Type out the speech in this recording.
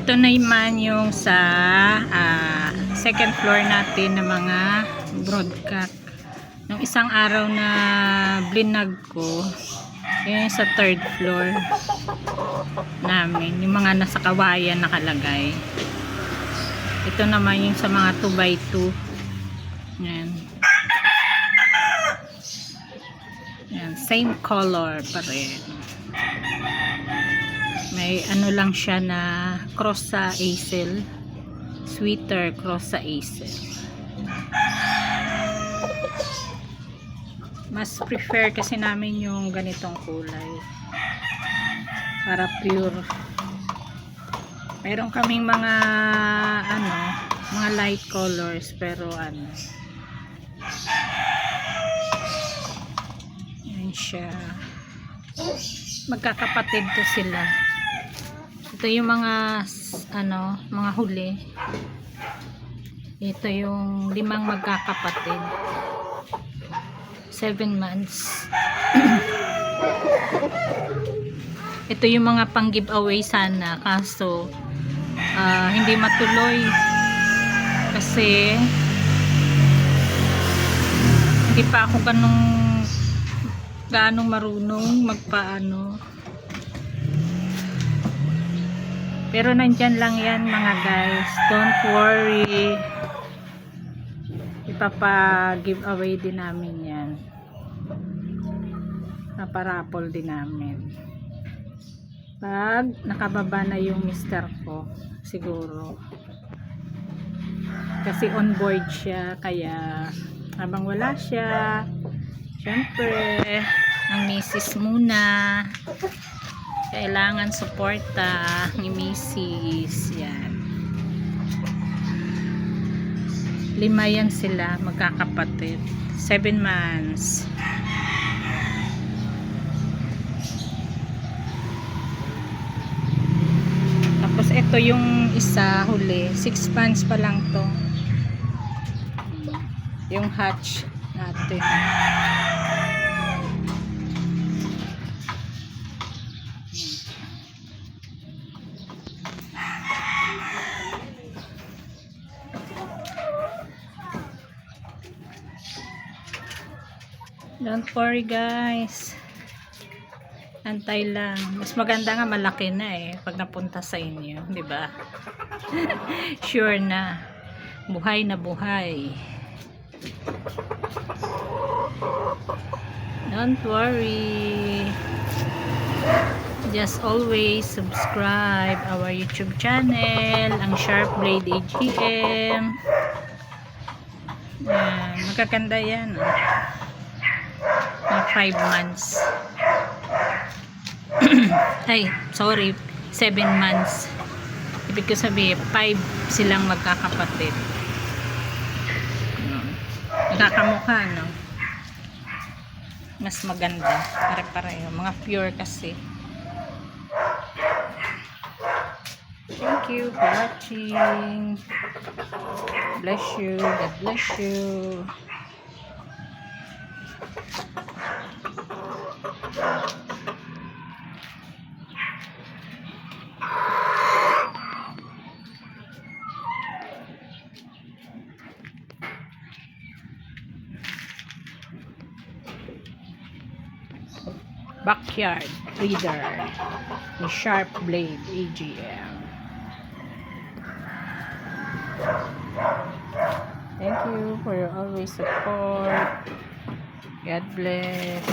Ito na naman yung sa second floor natin ng mga broadcut. Nung isang araw na blinag ko, yun sa third floor namin. Yung mga nasa kawayan nakalagay. Ito naman yung sa mga 2x2. Yan. Yan. Same color pa rin. May ano lang siya na cross sa hazel. Sweater cross sa hazel. Mas prefer kasi namin yung ganitong kulay. Para pure. Meron kaming mga mga light colors pero yan siya. Magkakapatid to sila. Ito yung mga mga huli. Ito yung 5 magkakapatid. 7 months. Ito yung mga pang giveaway sana kaso hindi matuloy kasi hindi pa ako ganong marunong magpaano. Pero nandyan lang yan mga guys, don't worry, ipapa-giveaway din namin yan, paparapol din namin pag nakababa na yung mister ko siguro, kasi on board siya, kaya habang wala siya, syempre ang misis muna, kailangan suporta ni misis. Yan, 5 yan sila magkakapatid, 7 months. Tapos ito yung isa huli, 6 months pa lang to, yung hatch natin. Don't worry guys, antay lang. Mas maganda nga malaki na pag napunta sa inyo, di ba? Sure na buhay na buhay. Don't worry, just always subscribe our YouTube channel, ang Sharp Blade AGM. Yan, magaganda yan. 5 months. Ay, sorry, 7 months. Ibig ko sabihin, 5 silang magkakapatid. Nakakamukha, no? Mas maganda. Pare-pareho. Mga pure kasi. Thank you for watching. Bless you. God bless you. Backyard Breeder ni Sharp Blade AGM. Thank you for your always support. God bless.